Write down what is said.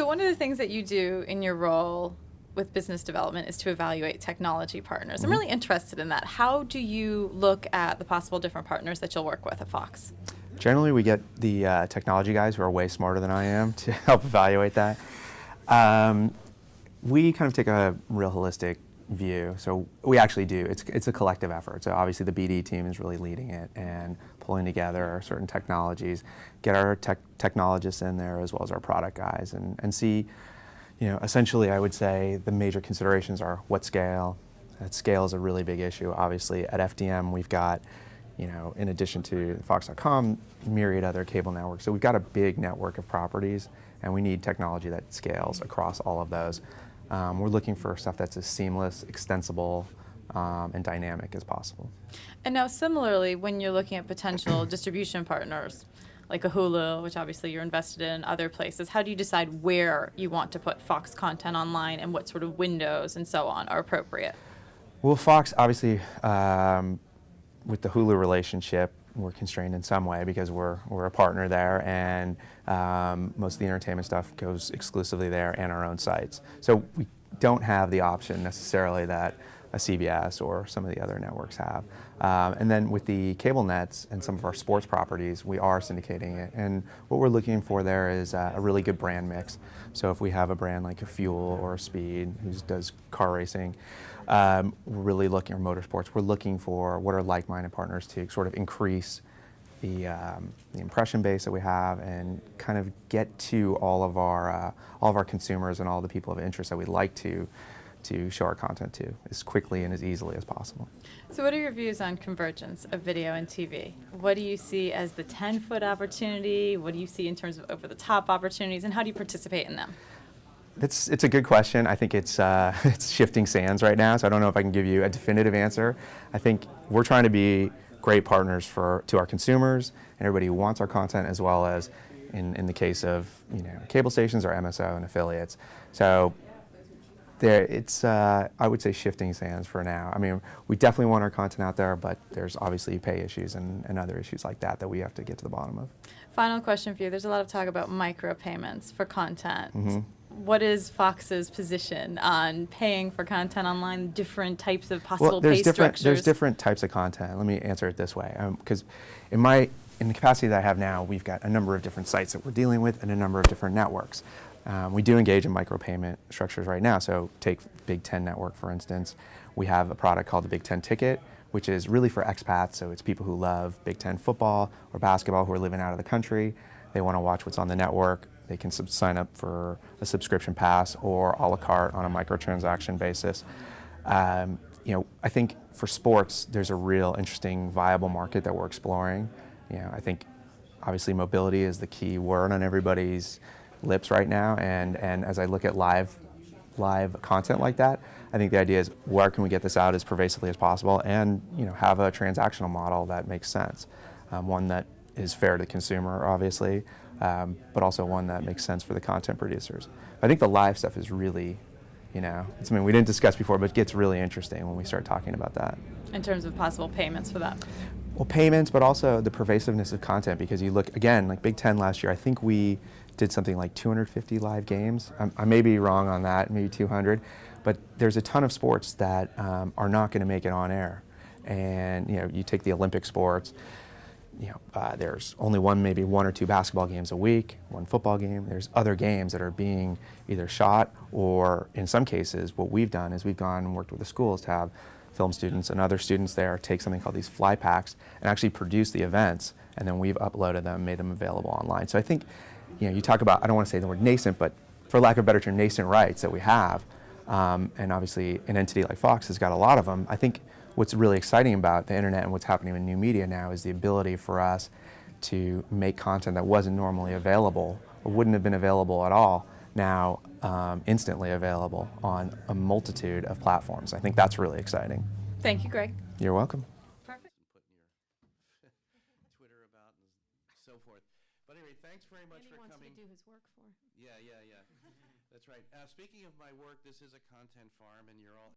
So one of the things that you do in your role with business development is to evaluate technology partners. I'm really interested in that. How do you look at the possible different partners that you'll work with at Fox? Generally, we get the technology guys who are way smarter than I am to help evaluate that. We kind of take a real holistic view. So we actually do. It's a collective effort. So obviously the BD team is really leading it and pulling together certain technologies, get our technologists in there as well as our product guys and see, essentially I would say the major considerations are what scale. That scale is a really big issue. Obviously at FDM we've got, in addition to Fox.com, myriad other cable networks. So we've got a big network of properties and we need technology that scales across all of those. We're looking for stuff that's as seamless, extensible, and dynamic as possible. And now similarly, when you're looking at potential distribution partners, like a Hulu, which obviously you're invested in other places, how do you decide where you want to put Fox content online and what sort of windows and so on are appropriate? Well, Fox, obviously, with the Hulu relationship, we're constrained in some way because we're a partner there, and most of the entertainment stuff goes exclusively there and our own sites. So we don't have the option necessarily that a CBS or some of the other networks have. And then with the cable nets and some of our sports properties, we are syndicating it. And what we're looking for there is a really good brand mix. So if we have a brand like a Fuel or a Speed who does car racing, we're really looking, or motorsports, we're looking for what are like-minded partners to sort of increase the impression base that we have and kind of get to all of our consumers and all the people of interest that we'd like to show our content to as quickly and as easily as possible. So what are your views on convergence of video and TV? What do you see as the 10-foot opportunity? What do you see in terms of over-the-top opportunities, and how do you participate in them? It's a good question. I think it's shifting sands right now, so I don't know if I can give you a definitive answer. I think we're trying to be great partners to our consumers and everybody who wants our content, as well as in the case of cable stations or MSO and affiliates. So it's I would say shifting sands for now. I mean, we definitely want our content out there, but there's obviously pay issues and other issues like that we have to get to the bottom of. Final question for you. There's a lot of talk about micropayments for content. What is Fox's position on paying for content online, different types of possible pay structures? There's different types of content. Let me answer it this way. Because in the capacity that I have now, we've got a number of different sites that we're dealing with and a number of different networks. We do engage in micropayment structures right now. So take Big Ten Network, for instance. We have a product called the Big Ten Ticket, which is really for expats. So it's people who love Big Ten football or basketball who are living out of the country. They want to watch what's on the network. They can sign up for a subscription pass or a la carte on a microtransaction basis. I think for sports, there's a real interesting, viable market that we're exploring. I think obviously mobility is the key word on everybody's lips right now, and as I look at live content like that, I think the idea is where can we get this out as pervasively as possible, and have a transactional model that makes sense, one that is fair to the consumer, obviously, but also one that makes sense for the content producers. I think the live stuff is really, it's something we didn't discuss before, but it gets really interesting when we start talking about that. In terms of possible payments for that? Well, payments, but also the pervasiveness of content, because you look, again, like Big Ten last year, I think we did something like 250 live games. I may be wrong on that, maybe 200, but there's a ton of sports that are not going to make it on air. And you take the Olympic sports, there's only maybe one or two basketball games a week, one football game. There's other games that are being either shot, or in some cases, what we've done is we've gone and worked with the schools to have film students and other students there take something called these fly packs and actually produce the events, and then we've uploaded them, made them available online. So I think, you talk about, I don't want to say the word nascent, but for lack of a better term, nascent rights that we have, and obviously an entity like Fox has got a lot of them. I think what's really exciting about the internet and what's happening in new media now is the ability for us to make content that wasn't normally available or wouldn't have been available at all, now instantly available on a multitude of platforms. I think that's really exciting. Thank you, Greg. You're welcome. Perfect. Twitter about and so forth. But anyway, thanks very much for coming. He wants me to do his work for. Yeah. That's right. Speaking of my work, this is a content farm, and you're all